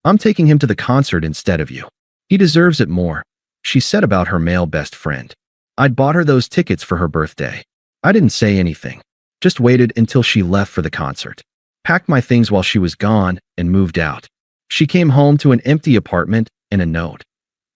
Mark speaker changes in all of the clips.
Speaker 1: I'm taking him to the concert instead of you. He deserves it more, she said about her male best friend. I'd bought her those tickets for her birthday. I didn't say anything, just waited until she left for the concert. Packed my things while she was gone and moved out. She came home to an empty apartment and a note.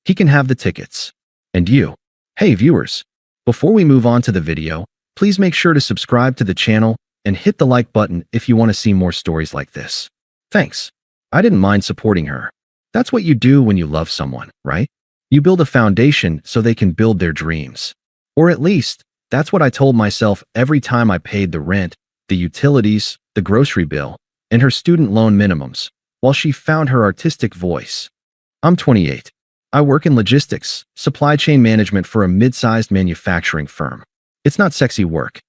Speaker 1: He can have the tickets. And you. Hey viewers, before we move on to the video, please make sure to subscribe to the channel and hit the like button if you want to see more stories like this. Thanks. I didn't mind supporting her. That's what you do when you love someone, right? You build a foundation so they can build their dreams. Or at least, that's what I told myself every time I paid the rent, the utilities, the grocery bill, and her student loan minimums, while she found her artistic voice. I'm 28. I work in logistics, supply chain management for a mid-sized manufacturing firm. It's not sexy work.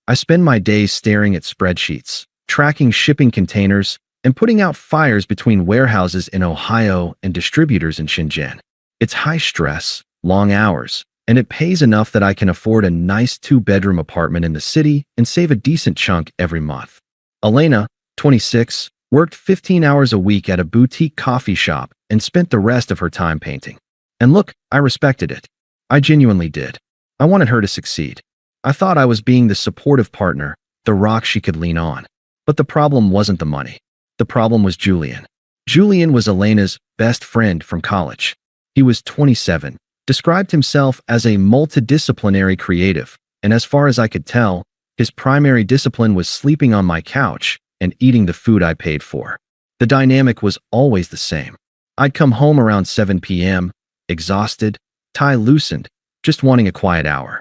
Speaker 1: I spend my days staring at spreadsheets, tracking shipping containers, and putting out fires between warehouses in Ohio and distributors in Shenzhen. It's high stress, long hours, and it pays enough that I can afford a nice 2-bedroom apartment in the city and save a decent chunk every month. Elena, 26, worked 15 hours a week at a boutique coffee shop and spent the rest of her time painting. And look, I respected it. I genuinely did. I wanted her to succeed. I thought I was being the supportive partner, the rock she could lean on. But the problem wasn't the money. The problem was Julian. Julian was Elena's best friend from college. He was 27, described himself as a multidisciplinary creative, and as far as I could tell, his primary discipline was sleeping on my couch and eating the food I paid for. The dynamic was always the same. I'd come home around 7 p.m., exhausted, tie loosened, just wanting a quiet hour.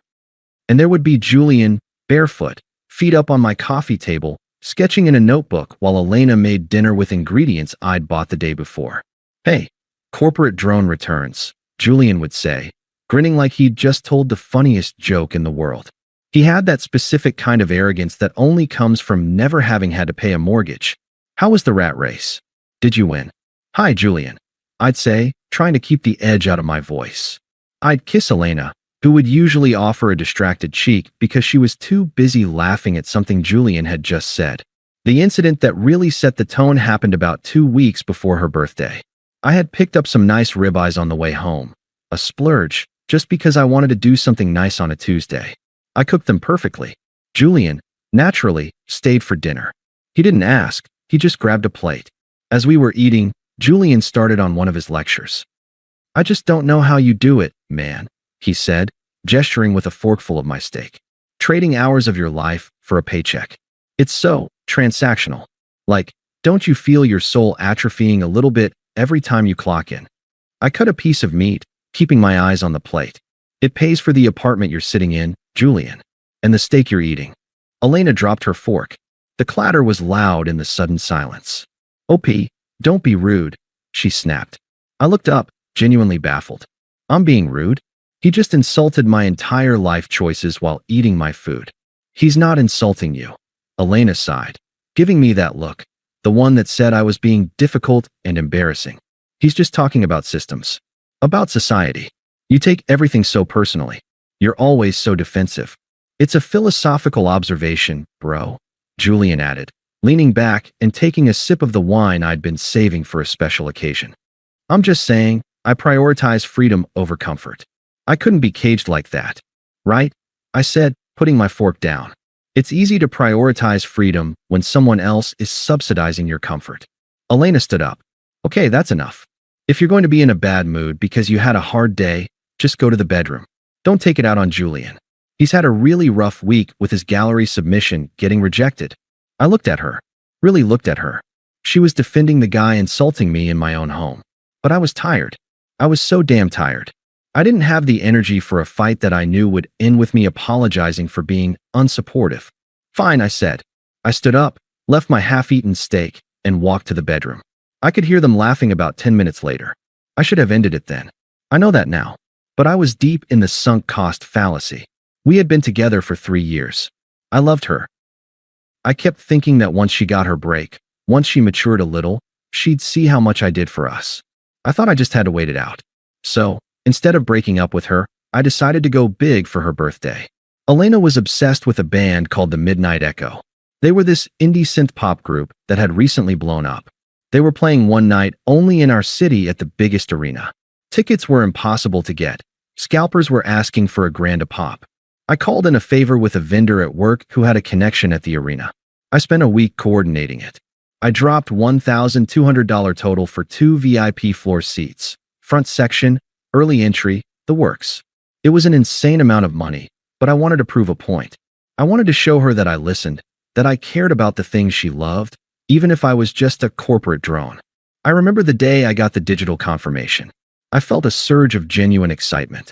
Speaker 1: And there would be Julian, barefoot, feet up on my coffee table, sketching in a notebook while Elena made dinner with ingredients I'd bought the day before. Hey, corporate drone returns, Julian would say, grinning like he'd just told the funniest joke in the world. He had that specific kind of arrogance that only comes from never having had to pay a mortgage. How was the rat race? Did you win? Hi, Julian, I'd say, trying to keep the edge out of my voice. I'd kiss Elena, who would usually offer a distracted cheek because she was too busy laughing at something Julian had just said. The incident that really set the tone happened about 2 weeks before her birthday. I had picked up some nice ribeyes on the way home, a splurge, just because I wanted to do something nice on a Tuesday. I cooked them perfectly. Julian, naturally, stayed for dinner. He didn't ask, he just grabbed a plate. As we were eating, Julian started on one of his lectures. I just don't know how you do it, man, he said, gesturing with a forkful of my steak. Trading hours of your life for a paycheck. It's so transactional. Like, don't you feel your soul atrophying a little bit every time you clock in? I cut a piece of meat, keeping my eyes on the plate. It pays for the apartment you're sitting in, Julian, and the steak you're eating. Elena dropped her fork. The clatter was loud in the sudden silence. OP, don't be rude, she snapped. I looked up, genuinely baffled. I'm being rude? He just insulted my entire life choices while eating my food. He's not insulting you, Elena sighed, giving me that look, the one that said I was being difficult and embarrassing. He's just talking about systems. About society. You take everything so personally. You're always so defensive. It's a philosophical observation, bro, Julian added, leaning back and taking a sip of the wine I'd been saving for a special occasion. I'm just saying, I prioritize freedom over comfort. I couldn't be caged like that. Right? I said, putting my fork down. It's easy to prioritize freedom when someone else is subsidizing your comfort. Elena stood up. Okay, that's enough. If you're going to be in a bad mood because you had a hard day, just go to the bedroom. Don't take it out on Julian. He's had a really rough week with his gallery submission getting rejected. I looked at her. Really looked at her. She was defending the guy insulting me in my own home. But I was tired. I was so damn tired. I didn't have the energy for a fight that I knew would end with me apologizing for being unsupportive. Fine, I said. I stood up, left my half-eaten steak, and walked to the bedroom. I could hear them laughing about 10 minutes later. I should have ended it then. I know that now. But I was deep in the sunk cost fallacy. We had been together for 3 years. I loved her. I kept thinking that once she got her break, once she matured a little, she'd see how much I did for us. I thought I just had to wait it out. So, instead of breaking up with her, I decided to go big for her birthday. Elena was obsessed with a band called the Midnight Echo. They were this indie synth pop group that had recently blown up. They were playing one night only in our city at the biggest arena. Tickets were impossible to get. Scalpers were asking for $1,000 a pop. I called in a favor with a vendor at work who had a connection at the arena. I spent a week coordinating it. I dropped $1,200 total for 2 VIP floor seats, front section, early entry, the works. It was an insane amount of money, but I wanted to prove a point. I wanted to show her that I listened, that I cared about the things she loved, even if I was just a corporate drone. I remember the day I got the digital confirmation. I felt a surge of genuine excitement.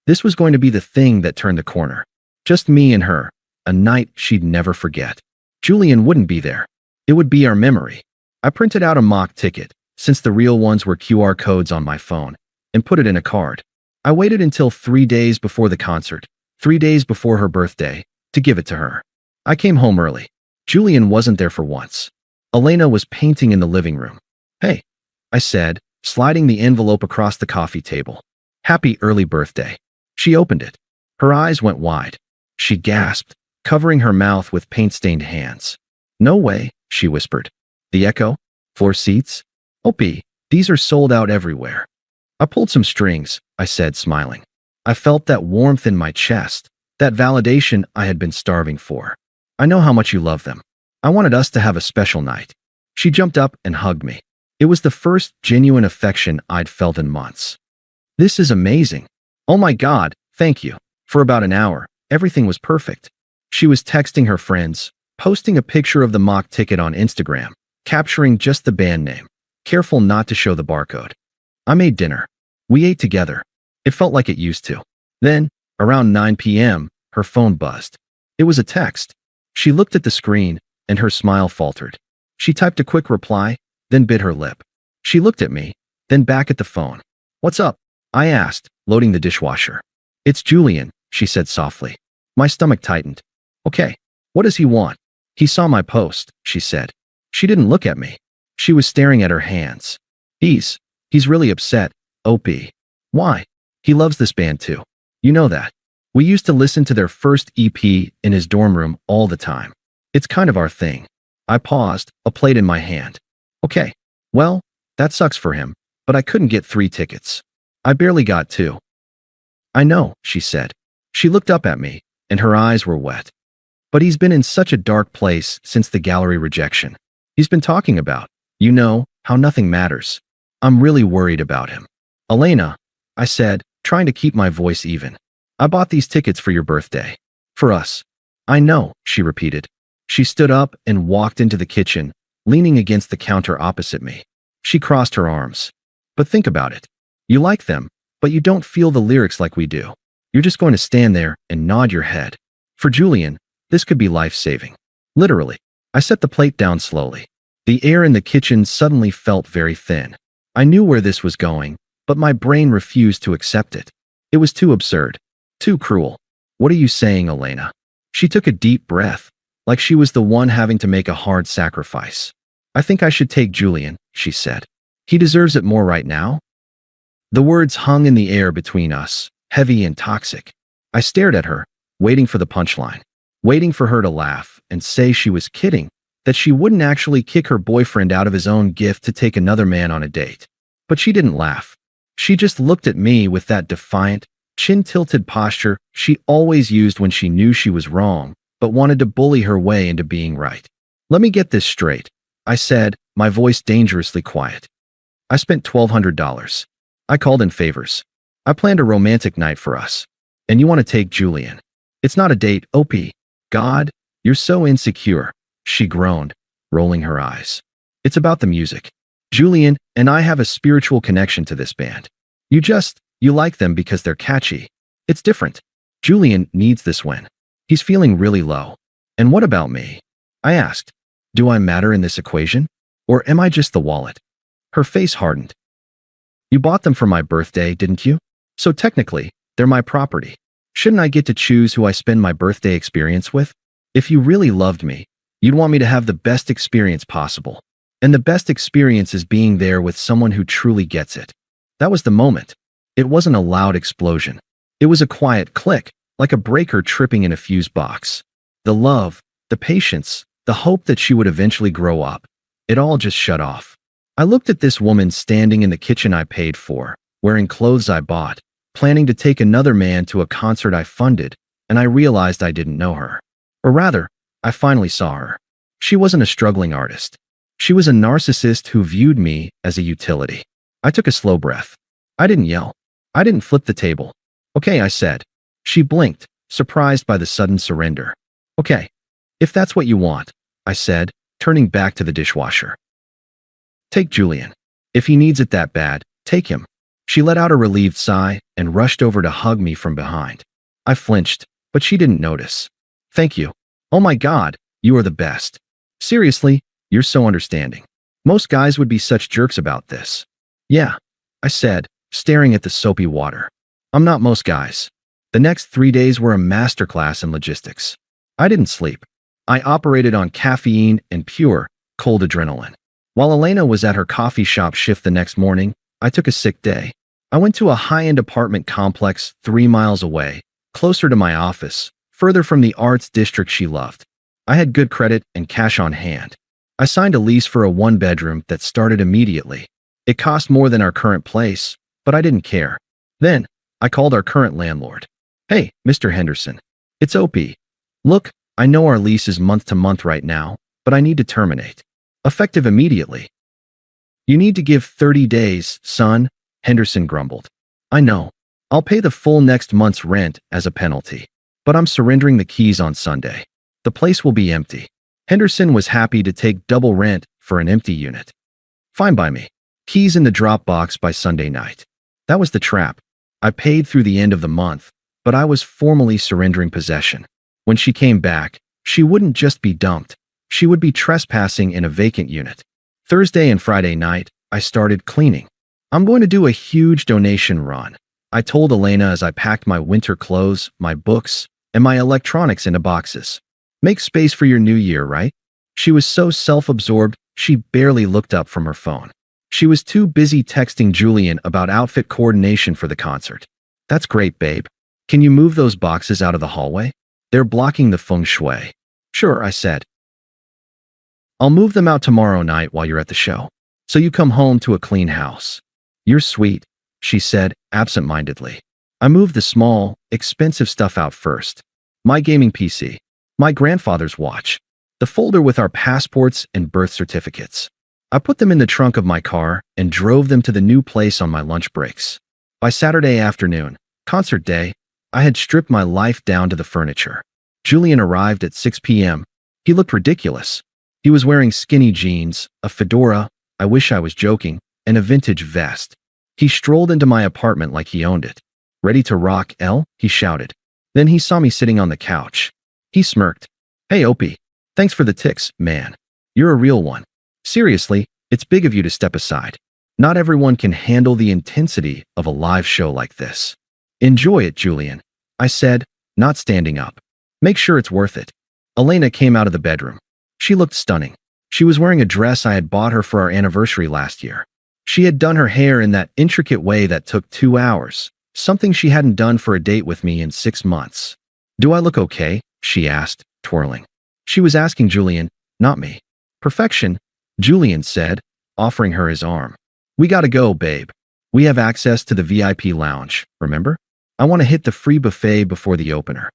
Speaker 1: This was going to be the thing that turned the corner. Just me and her, a night she'd never forget. Julian wouldn't be there. It would be our memory. I printed out a mock ticket, since the real ones were QR codes on my phone, and put it in a card. I waited until 3 days before the concert, 3 days before her birthday, to give it to her. I came home early. Julian wasn't there for once. Elena was painting in the living room. "Hey," I said, sliding the envelope across the coffee table. "Happy early birthday." She opened it. Her eyes went wide. She gasped, covering her mouth with paint-stained hands. "No way," she whispered. "The Echo? Floor seats? Opie, these are sold out everywhere." I pulled some strings, I said, smiling. I felt that warmth in my chest, that validation I had been starving for. "I know how much you love them. I wanted us to have a special night." She jumped up and hugged me. It was the first genuine affection I'd felt in months. "This is amazing. Oh my God, thank you." For about an hour, everything was perfect. She was texting her friends, posting a picture of the mock ticket on Instagram, capturing just the band name, careful not to show the barcode. I made dinner. We ate together. It felt like it used to. Then, around 9 p.m., her phone buzzed. It was a text. She looked at the screen, and her smile faltered. She typed a quick reply, then bit her lip. She looked at me, then back at the phone. "What's up?" I asked, loading the dishwasher. "It's Julian," she said softly. My stomach tightened. "Okay, what does he want?" "He saw my post," she said. She didn't look at me. She was staring at her hands. He's really upset, OP. "Why?" "He loves this band too. You know that. We used to listen to their first EP in his dorm room all the time. It's kind of our thing." I paused, a plate in my hand. "Okay, well, that sucks for him, but I couldn't get 3 tickets. I barely got 2. "I know," she said. She looked up at me, and her eyes were wet. "But he's been in such a dark place since the gallery rejection. He's been talking about, how nothing matters. I'm really worried about him." "Elena," I said, trying to keep my voice even. "I bought these tickets for your birthday. For us." "I know," she repeated. She stood up and walked into the kitchen, leaning against the counter opposite me. She crossed her arms. "But think about it. You like them, but you don't feel the lyrics like we do. You're just going to stand there and nod your head. For Julian, this could be life-saving. Literally." I set the plate down slowly. The air in the kitchen suddenly felt very thin. I knew where this was going, but my brain refused to accept it. It was too absurd. Too cruel. "What are you saying, Elena?" She took a deep breath, like she was the one having to make a hard sacrifice. "I think I should take Julian," she said. "He deserves it more right now." The words hung in the air between us, heavy and toxic. I stared at her, waiting for the punchline, waiting for her to laugh and say she was kidding, that she wouldn't actually kick her boyfriend out of his own gift to take another man on a date. But she didn't laugh. She just looked at me with that defiant, chin-tilted posture she always used when she knew she was wrong, but wanted to bully her way into being right. "Let me get this straight," I said, my voice dangerously quiet. "I spent $1,200. I called in favors. I planned a romantic night for us. And you want to take Julian. It's not a date, OP. God, you're so insecure," she groaned, rolling her eyes. "It's about the music. Julian and I have a spiritual connection to this band. You like them because they're catchy. It's different. Julian needs this win. He's feeling really low. And what about me?" I asked. "Do I matter in this equation? Or am I just the wallet?" Her face hardened. "You bought them for my birthday, didn't you? So technically, they're my property. Shouldn't I get to choose who I spend my birthday experience with? If you really loved me, you'd want me to have the best experience possible. And the best experience is being there with someone who truly gets it." That was the moment. It wasn't a loud explosion. It was a quiet click, like a breaker tripping in a fuse box. The love, the patience, the hope that she would eventually grow up, it all just shut off. I looked at this woman standing in the kitchen I paid for, wearing clothes I bought, planning to take another man to a concert I funded, and I realized I didn't know her. Or rather, I finally saw her. She wasn't a struggling artist. She was a narcissist who viewed me as a utility. I took a slow breath. I didn't yell. I didn't flip the table. Okay, I said. She blinked, surprised by the sudden surrender. Okay, if that's what you want, I said, turning back to the dishwasher. Take Julian. If he needs it that bad, take him. She let out a relieved sigh and rushed over to hug me from behind. I flinched, but she didn't notice. Thank you. Oh my God, you are the best. Seriously, you're so understanding. Most guys would be such jerks about this. Yeah, I said, staring at the soapy water. I'm not most guys. The next 3 days were a masterclass in logistics. I didn't sleep. I operated on caffeine and pure, cold adrenaline. While Elena was at her coffee shop shift the next morning, I took a sick day. I went to a high-end apartment complex 3 miles away, closer to my office, further from the arts district she loved. I had good credit and cash on hand. I signed a lease for a 1-bedroom that started immediately. It cost more than our current place, but I didn't care. Then, I called our current landlord. Hey, Mr. Henderson. It's OP. Look, I know our lease is month to month right now, but I need to terminate. Effective immediately. You need to give 30 days, son, Henderson grumbled. I know. I'll pay the full next month's rent as a penalty. But I'm surrendering the keys on Sunday. The place will be empty. Henderson was happy to take double rent for an empty unit. Fine by me. Keys in the drop box by Sunday night. That was the trap. I paid through the end of the month, but I was formally surrendering possession. When she came back, she wouldn't just be dumped. She would be trespassing in a vacant unit. Thursday and Friday night, I started cleaning. I'm going to do a huge donation run, I told Elena as I packed my winter clothes, my books, and my electronics into boxes. Make space for your new year, right? She was so self-absorbed, she barely looked up from her phone. She was too busy texting Julian about outfit coordination for the concert. That's great, babe. Can you move those boxes out of the hallway? They're blocking the feng shui. Sure, I said. I'll move them out tomorrow night while you're at the show, so you come home to a clean house. You're sweet, she said, absent-mindedly. I moved the small, expensive stuff out first. My gaming PC, my grandfather's watch, the folder with our passports and birth certificates. I put them in the trunk of my car and drove them to the new place on my lunch breaks. By Saturday afternoon, concert day, I had stripped my life down to the furniture. Julian arrived at 6 p.m. He looked ridiculous. He was wearing skinny jeans, a fedora, I wish I was joking, and a vintage vest. He strolled into my apartment like he owned it. Ready to rock, L? He shouted. Then he saw me sitting on the couch. He smirked. Hey, Opie. Thanks for the tics, man. You're a real one. Seriously, it's big of you to step aside. Not everyone can handle the intensity of a live show like this. Enjoy it, Julian, I said, not standing up. Make sure it's worth it. Elena came out of the bedroom. She looked stunning. She was wearing a dress I had bought her for our anniversary last year. She had done her hair in that intricate way that took 2 hours, something she hadn't done for a date with me in 6 months. Do I look okay? She asked, twirling. She was asking Julian, not me. Perfection, Julian said, offering her his arm. We gotta go, babe. We have access to the VIP lounge, remember? I want to hit the free buffet before the opener.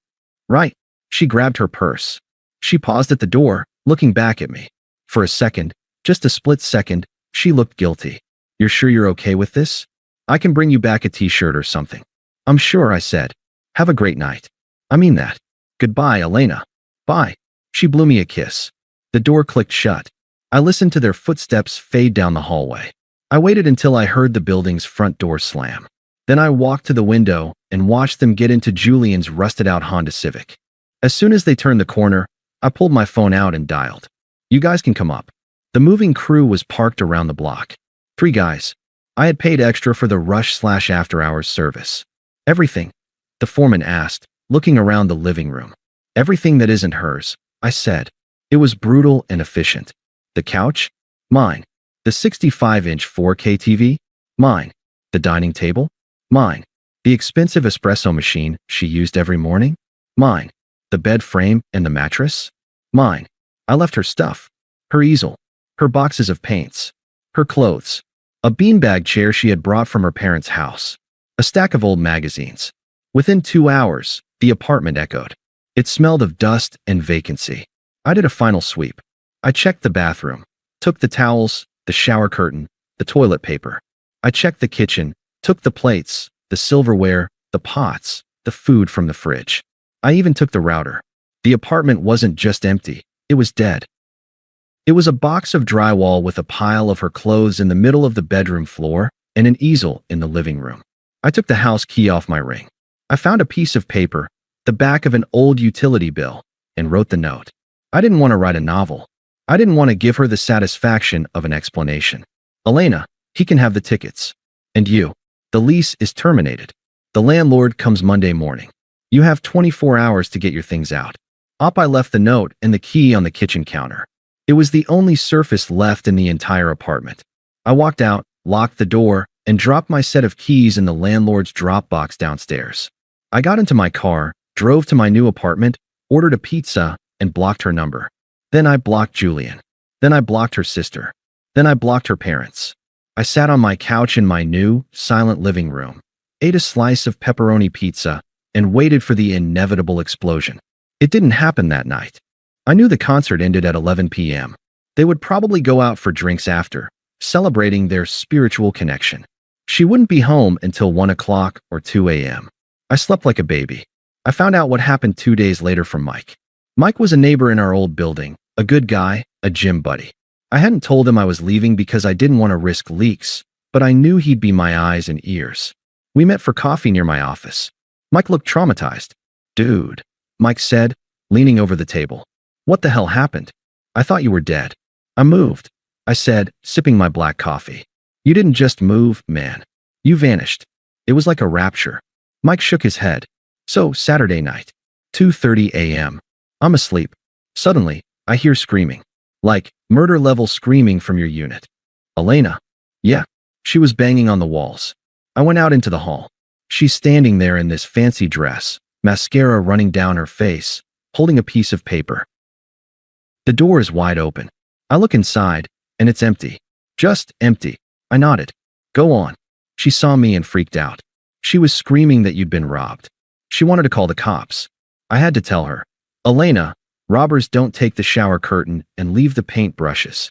Speaker 1: Right. She grabbed her purse. She paused at the door, looking back at me. For a second, just a split second, she looked guilty. You're sure you're okay with this? I can bring you back a t-shirt or something. I'm sure, I said. Have a great night. I mean that. Goodbye, Elena. Bye. She blew me a kiss. The door clicked shut. I listened to their footsteps fade down the hallway. I waited until I heard the building's front door slam. Then I walked to the window and watched them get into Julian's rusted-out Honda Civic. As soon as they turned the corner, I pulled my phone out and dialed. You guys can come up. The moving crew was parked around the block. 3 guys. I had paid extra for the rush/after-hours service. Everything? The foreman asked, looking around the living room. Everything that isn't hers, I said. It was brutal and efficient. The couch? Mine. The 65-inch 4K TV? Mine. The dining table? Mine. The expensive espresso machine she used every morning? Mine. The bed frame and the mattress? Mine. I left her stuff. Her easel. Her boxes of paints. Her clothes. A beanbag chair she had brought from her parents' house. A stack of old magazines. Within 2 hours, the apartment echoed. It smelled of dust and vacancy. I did a final sweep. I checked the bathroom, took the towels, the shower curtain, the toilet paper. I checked the kitchen, took the plates, the silverware, the pots, the food from the fridge. I even took the router. The apartment wasn't just empty, it was dead. It was a box of drywall with a pile of her clothes in the middle of the bedroom floor and an easel in the living room. I took the house key off my ring. I found a piece of paper, the back of an old utility bill, and wrote the note. I didn't want to write a novel. I didn't want to give her the satisfaction of an explanation. Elena, he can have the tickets. And you, the lease is terminated. The landlord comes Monday morning. You have 24 hours to get your things out. I left the note and the key on the kitchen counter. It was the only surface left in the entire apartment. I walked out, locked the door, and dropped my set of keys in the landlord's drop box downstairs. I got into my car, drove to my new apartment, ordered a pizza, and blocked her number. Then I blocked Julian. Then I blocked her sister. Then I blocked her parents. I sat on my couch in my new, silent living room, ate a slice of pepperoni pizza, and waited for the inevitable explosion. It didn't happen that night. I knew the concert ended at 11 p.m. They would probably go out for drinks after, celebrating their spiritual connection. She wouldn't be home until 1 o'clock or 2 a.m. I slept like a baby. I found out what happened 2 days later from Mike. Mike was a neighbor in our old building, a good guy, a gym buddy. I hadn't told him I was leaving because I didn't want to risk leaks, but I knew he'd be my eyes and ears. We met for coffee near my office. Mike looked traumatized. Dude, Mike said, leaning over the table. What the hell happened? I thought you were dead. I moved, I said, sipping my black coffee. You didn't just move, man. You vanished. It was like a rapture. Mike shook his head. So, Saturday night, 2:30 a.m. I'm asleep. Suddenly, I hear screaming. Like, murder-level screaming from your unit. Elena. Yeah. She was banging on the walls. I went out into the hall. She's standing there in this fancy dress, mascara running down her face, holding a piece of paper. The door is wide open. I look inside, and it's empty. Just empty. I nodded. Go on. She saw me and freaked out. She was screaming that you'd been robbed. She wanted to call the cops. I had to tell her, Elena, robbers don't take the shower curtain and leave the paint brushes.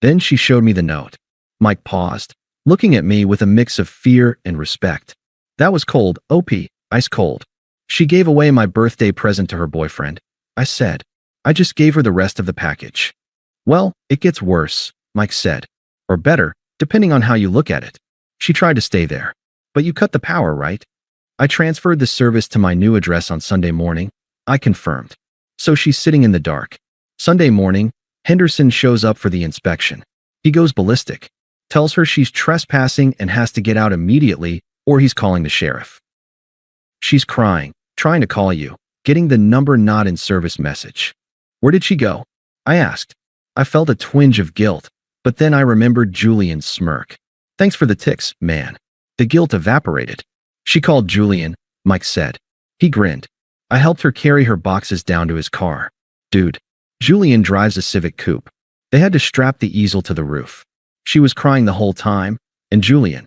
Speaker 1: Then she showed me the note. Mike paused, looking at me with a mix of fear and respect. That was cold, OP, ice cold. She gave away my birthday present to her boyfriend. I said. I just gave her the rest of the package. Well, it gets worse, Mike said. Or better, depending on how you look at it. She tried to stay there. But you cut the power, right? I transferred the service to my new address on Sunday morning. I confirmed. So she's sitting in the dark. Sunday morning, Henderson shows up for the inspection. He goes ballistic. Tells her she's trespassing and has to get out immediately, or he's calling the sheriff. She's crying, trying to call you, getting the number not in service message. Where did she go? I asked. I felt a twinge of guilt, but then I remembered Julian's smirk. Thanks for the ticks, man. The guilt evaporated. She called Julian, Mike said. He grinned. I helped her carry her boxes down to his car. Dude, Julian drives a Civic Coupe. They had to strap the easel to the roof. She was crying the whole time, and Julian,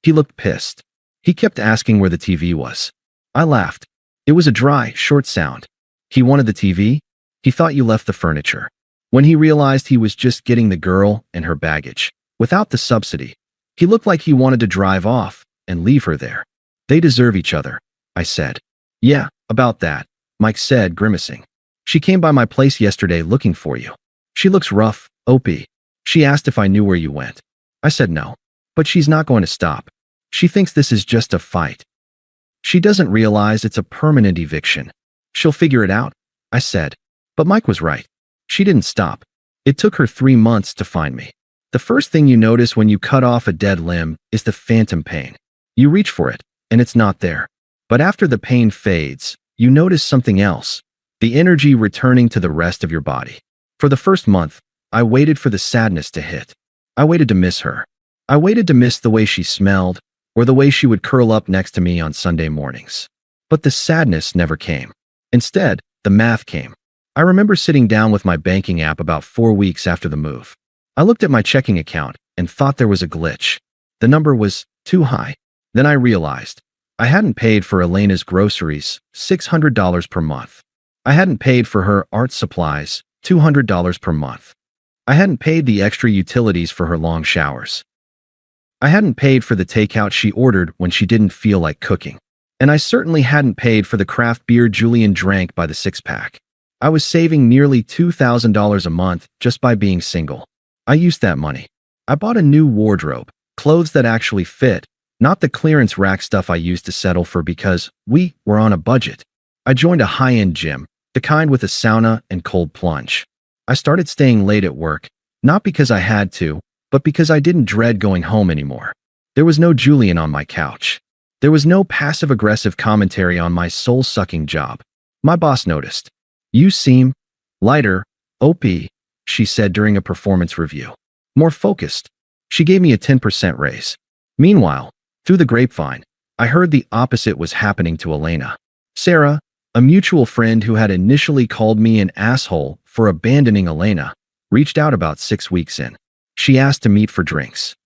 Speaker 1: he looked pissed. He kept asking where the TV was. I laughed. It was a dry, short sound. He wanted the TV? He thought you left the furniture. When he realized he was just getting the girl and her baggage, without the subsidy, he looked like he wanted to drive off and leave her there. They deserve each other, I said. Yeah, about that, Mike said, grimacing. She came by my place yesterday looking for you. She looks rough, OP. She asked if I knew where you went. I said no. But she's not going to stop. She thinks this is just a fight. She doesn't realize it's a permanent eviction. She'll figure it out, I said. But Mike was right. She didn't stop. It took her 3 months to find me. The first thing you notice when you cut off a dead limb is the phantom pain. You reach for it, and it's not there. But after the pain fades, you notice something else, the energy returning to the rest of your body. For the first month, I waited for the sadness to hit. I waited to miss her. I waited to miss the way she smelled, or the way she would curl up next to me on Sunday mornings. But the sadness never came. Instead, the math came. I remember sitting down with my banking app about 4 weeks after the move. I looked at my checking account and thought there was a glitch. The number was too high. Then I realized I hadn't paid for Elena's groceries, $600 per month. I hadn't paid for her art supplies, $200 per month. I hadn't paid the extra utilities for her long showers. I hadn't paid for the takeout she ordered when she didn't feel like cooking. And I certainly hadn't paid for the craft beer Julian drank by the six-pack. I was saving nearly $2,000 a month just by being single. I used that money. I bought a new wardrobe, clothes that actually fit, not the clearance rack stuff I used to settle for because we were on a budget. I joined a high-end gym, the kind with a sauna and cold plunge. I started staying late at work, not because I had to, but because I didn't dread going home anymore. There was no Julian on my couch. There was no passive-aggressive commentary on my soul-sucking job. My boss noticed. "You seem lighter, OP," she said during a performance review. "More focused." She gave me a 10% raise. Meanwhile, through the grapevine, I heard the opposite was happening to Elena. Sarah, a mutual friend who had initially called me an asshole for abandoning Elena, reached out about 6 weeks in. She asked to meet for drinks.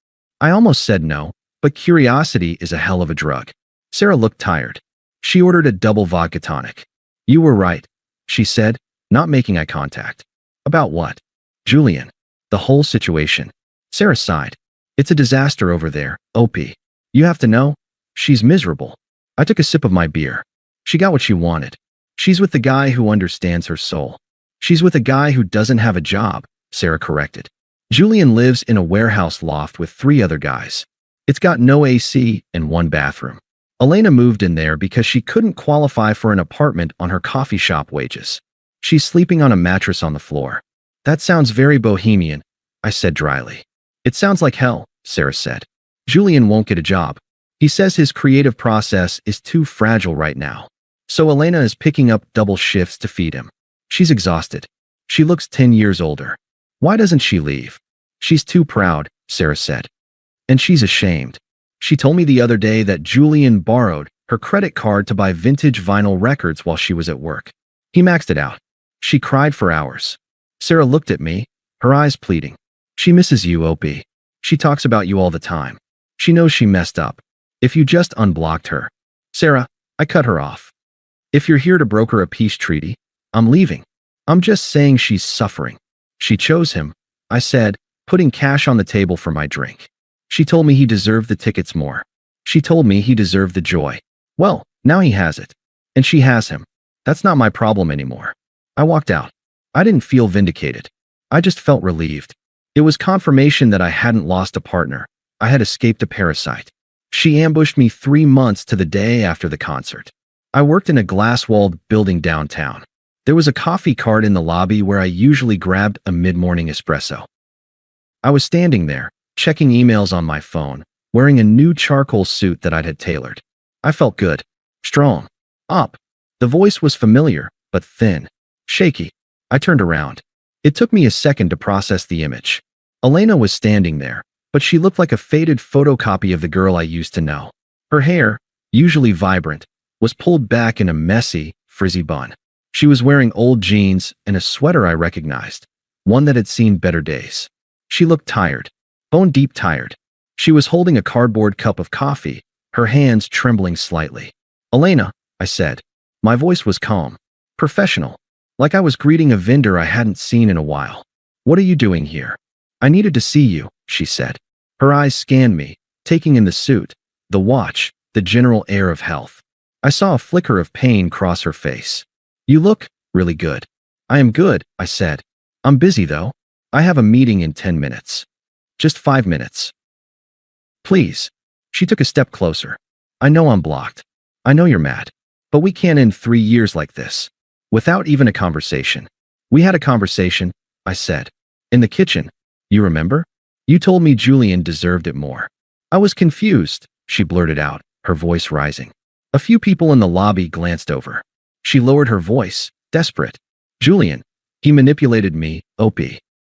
Speaker 1: I almost said no, but curiosity is a hell of a drug. Sarah looked tired. She ordered a double vodka tonic. "You were right," she said, not making eye contact. "About what?" "Julian. The whole situation." Sarah sighed. "It's a disaster over there, OP. You have to know, she's miserable." I took a sip of my beer. She got what she wanted. She's with the guy who understands her soul. She's with a guy who doesn't have a job, Sarah corrected. Julian lives in a warehouse loft with 3 other guys. It's got no AC and 1 bathroom. Elena moved in there because she couldn't qualify for an apartment on her coffee shop wages. She's sleeping on a mattress on the floor. "That sounds very bohemian," I said dryly. "It sounds like hell," Sarah said. "Julian won't get a job. He says his creative process is too fragile right now. So Elena is picking up double shifts to feed him. She's exhausted. She looks 10 years older. Why doesn't she leave?" "She's too proud," Sarah said. "And she's ashamed. She told me the other day that Julian borrowed her credit card to buy vintage vinyl records while she was at work. He maxed it out. She cried for hours." Sarah looked at me, her eyes pleading. "She misses you, OP. She talks about you all the time. She knows she messed up. If you just unblocked her." "Sarah," I cut her off. "If you're here to broker a peace treaty, I'm leaving. I'm just saying she's suffering. She chose him," I said, putting cash on the table for my drink. "She told me he deserved the tickets more. She told me he deserved the joy. Well, now he has it. And she has him. That's not my problem anymore." I walked out. I didn't feel vindicated. I just felt relieved. It was confirmation that I hadn't lost a partner. I had escaped a parasite. She ambushed me 3 months to the day after the concert. I worked in a glass-walled building downtown. There was a coffee cart in the lobby where I usually grabbed a mid-morning espresso. I was standing there, checking emails on my phone, wearing a new charcoal suit that I'd had tailored. I felt good. Strong. Up. The voice was familiar, but thin. Shaky. I turned around. It took me a second to process the image. Elena was standing there, but she looked like a faded photocopy of the girl I used to know. Her hair, usually vibrant, was pulled back in a messy, frizzy bun. She was wearing old jeans and a sweater I recognized, one that had seen better days. She looked tired, bone-deep tired. She was holding a cardboard cup of coffee, her hands trembling slightly. "Elena," I said. My voice was calm, professional, like I was greeting a vendor I hadn't seen in a while. "What are you doing here?" "I needed to see you," she said. Her eyes scanned me, taking in the suit, the watch, the general air of health. I saw a flicker of pain cross her face. "You look really good." "I am good," I said. "I'm busy, though. I have a meeting in 10 minutes. Just 5 minutes. Please." She took a step closer. "I know I'm blocked. I know you're mad. But we can't end 3 years like this. Without even a conversation." "We had a conversation," I said. "In the kitchen. You remember? You told me Julian deserved it more." "I was confused," she blurted out, her voice rising. A few people in the lobby glanced over. She lowered her voice, desperate. "Julian. He manipulated me, OP.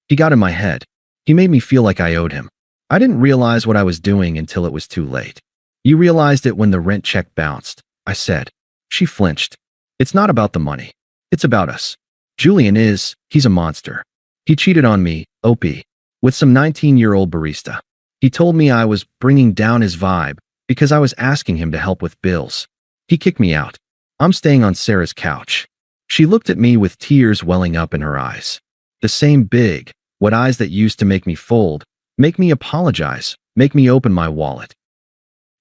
Speaker 1: He got in my head. He made me feel like I owed him. I didn't realize what I was doing until it was too late." "You realized it when the rent check bounced," I said. She flinched. "It's not about the money. It's about us. Julian he's a monster. He cheated on me, OP. with some 19-year-old barista. He told me I was bringing down his vibe because I was asking him to help with bills. He kicked me out. I'm staying on Sarah's couch. She looked at me with tears welling up in her eyes. The same big, wet eyes that used to make me fold, make me apologize, make me open my wallet.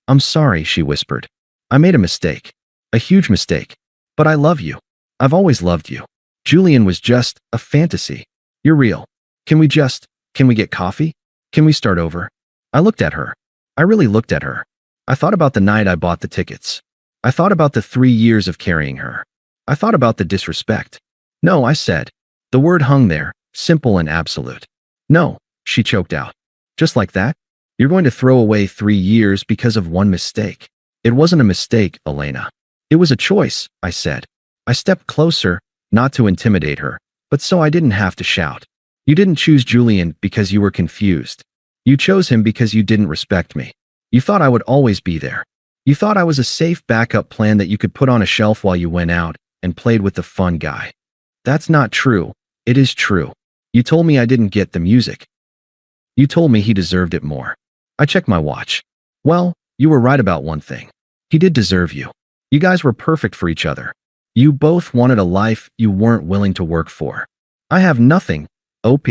Speaker 1: I'm sorry, she whispered. I made a mistake. A huge mistake. But I love you. I've always loved you. Julian was just a fantasy. You're real. Can we get coffee? Can we start over? I looked at her. I really looked at her. I thought about the night I bought the tickets. I thought about the 3 years of carrying her. I thought about the disrespect. No, I said. The word hung there, simple and absolute. No, she choked out. Just like that? You're going to throw away 3 years because of one mistake. It wasn't a mistake, Elena. It was a choice, I said. I stepped closer, not to intimidate her, but so I didn't have to shout. You didn't choose Julian because you were confused. You chose him because you didn't respect me. You thought I would always be there. You thought I was a safe backup plan that you could put on a shelf while you went out and played with the fun guy. That's not true. It is true. You told me I didn't get the music. You told me he deserved it more. I checked my watch. Well, you were right about one thing. He did deserve you. You guys were perfect for each other. You both wanted a life you weren't willing to work for. I have nothing, OP,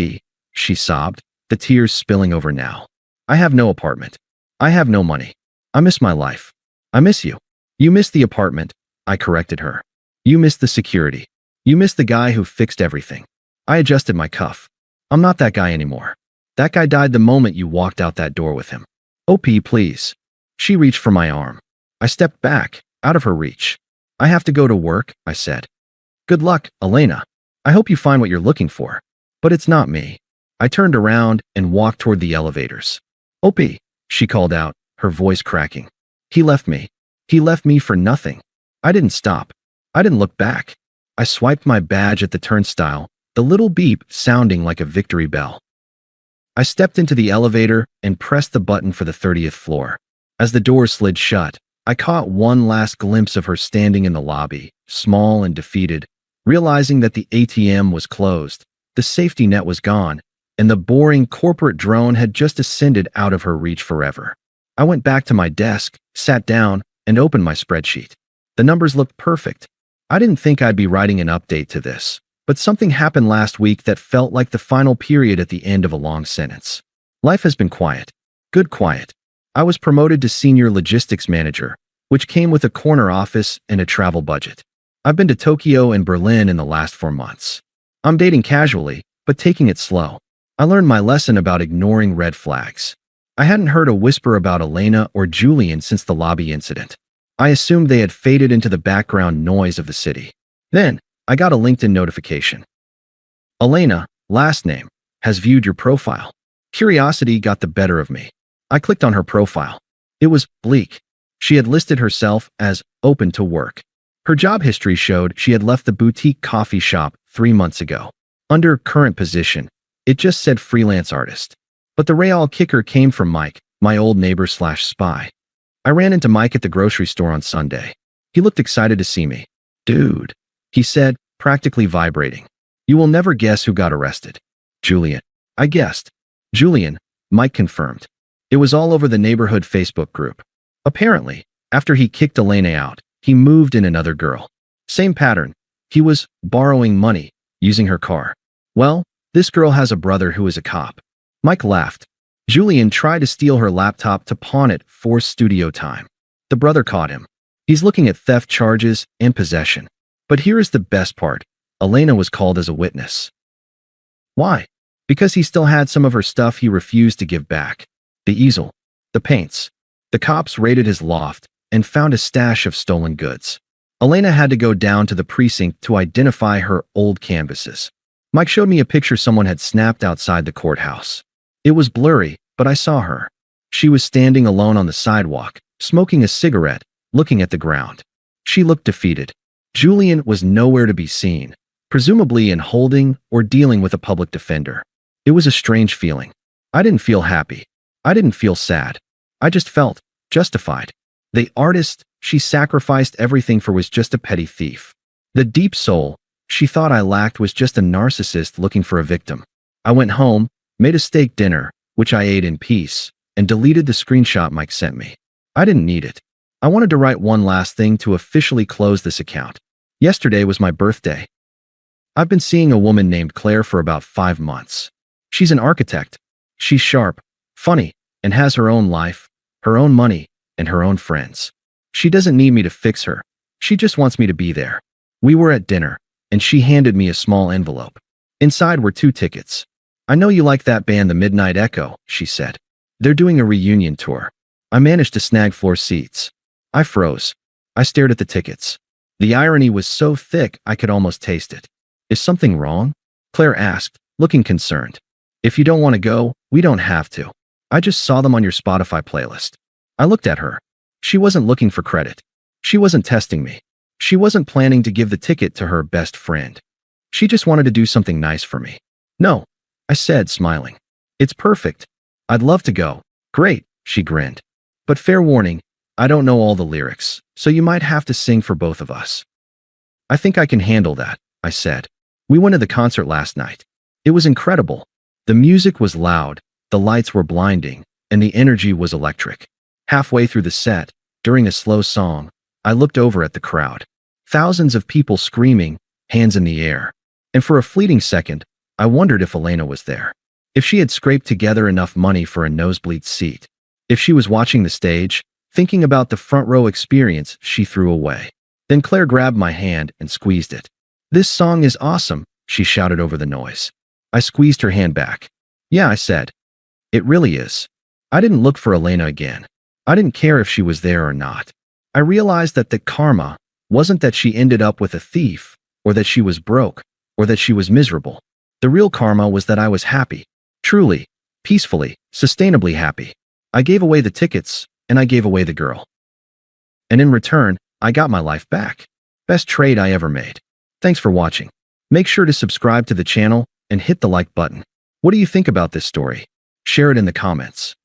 Speaker 1: she sobbed, the tears spilling over now. I have no apartment. I have no money. I miss my life. I miss you. You miss the apartment, I corrected her. You miss the security. You miss the guy who fixed everything. I adjusted my cuff. I'm not that guy anymore. That guy died the moment you walked out that door with him. OP, please. She reached for my arm. I stepped back, out of her reach. I have to go to work, I said. Good luck, Elena. I hope you find what you're looking for. But it's not me. I turned around and walked toward the elevators. OP, she called out, her voice cracking. He left me. He left me for nothing. I didn't stop. I didn't look back. I swiped my badge at the turnstile, the little beep sounding like a victory bell. I stepped into the elevator and pressed the button for the 30th floor. As the door slid shut, I caught one last glimpse of her standing in the lobby, small and defeated, realizing that the ATM was closed, the safety net was gone, and the boring corporate drone had just ascended out of her reach forever. I went back to my desk, sat down, and opened my spreadsheet. The numbers looked perfect. I didn't think I'd be writing an update to this, but something happened last week that felt like the final period at the end of a long sentence. Life has been quiet. Good quiet. I was promoted to senior logistics manager, which came with a corner office and a travel budget. I've been to Tokyo and Berlin in the last 4 months. I'm dating casually, but taking it slow. I learned my lesson about ignoring red flags. I hadn't heard a whisper about Elena or Julian since the lobby incident. I assumed they had faded into the background noise of the city. Then, I got a LinkedIn notification. Elena, last name, has viewed your profile. Curiosity got the better of me. I clicked on her profile. It was bleak. She had listed herself as open to work. Her job history showed she had left the boutique coffee shop 3 months ago. Under current position, it just said freelance artist. But the real kicker came from Mike, my old neighbor/spy. I ran into Mike at the grocery store on Sunday. He looked excited to see me. Dude, he said, practically vibrating. You will never guess who got arrested. Julian. I guessed. Julian, Mike confirmed. It was all over the neighborhood Facebook group. Apparently, after he kicked Elena out, he moved in another girl. Same pattern. He was borrowing money, using her car. Well, this girl has a brother who is a cop. Mike laughed. Julian tried to steal her laptop to pawn it for studio time. The brother caught him. He's looking at theft charges and possession. But here is the best part. Elena was called as a witness. Why? Because he still had some of her stuff he refused to give back. The easel. The paints. The cops raided his loft and found a stash of stolen goods. Elena had to go down to the precinct to identify her old canvases. Mike showed me a picture someone had snapped outside the courthouse. It was blurry, but I saw her. She was standing alone on the sidewalk, smoking a cigarette, looking at the ground. She looked defeated. Julian was nowhere to be seen, presumably in holding or dealing with a public defender. It was a strange feeling. I didn't feel happy. I didn't feel sad. I just felt justified. The artist she sacrificed everything for was just a petty thief. The deep soul she thought I lacked was just a narcissist looking for a victim. I went home, Made a steak dinner, which I ate in peace, and deleted the screenshot Mike sent me. I didn't need it. I wanted to write one last thing to officially close this account. Yesterday was my birthday. I've been seeing a woman named Claire for about 5 months. She's an architect. She's sharp, funny, and has her own life, her own money, and her own friends. She doesn't need me to fix her. She just wants me to be there. We were at dinner, and she handed me a small envelope. Inside were 2 tickets. I know you like that band, the Midnight Echo, she said. They're doing a reunion tour. I managed to snag floor seats. I froze. I stared at the tickets. The irony was so thick I could almost taste it. Is something wrong? Claire asked, looking concerned. If you don't want to go, we don't have to. I just saw them on your Spotify playlist. I looked at her. She wasn't looking for credit. She wasn't testing me. She wasn't planning to give the ticket to her best friend. She just wanted to do something nice for me. No, I said, smiling. It's perfect. I'd love to go. Great, she grinned. But fair warning, I don't know all the lyrics, so you might have to sing for both of us. I think I can handle that, I said. We went to the concert last night. It was incredible. The music was loud, the lights were blinding, and the energy was electric. Halfway through the set, during a slow song, I looked over at the crowd. Thousands of people screaming, hands in the air. And for a fleeting second, I wondered if Elena was there. If she had scraped together enough money for a nosebleed seat. If she was watching the stage, thinking about the front row experience she threw away. Then Claire grabbed my hand and squeezed it. This song is awesome, she shouted over the noise. I squeezed her hand back. Yeah, I said. It really is. I didn't look for Elena again. I didn't care if she was there or not. I realized that the karma wasn't that she ended up with a thief, or that she was broke, or that she was miserable. The real karma was that I was happy. Truly, peacefully, sustainably happy. I gave away the tickets, and I gave away the girl. And in return, I got my life back. Best trade I ever made. Thanks for watching. Make sure to subscribe to the channel and hit the like button. What do you think about this story? Share it in the comments.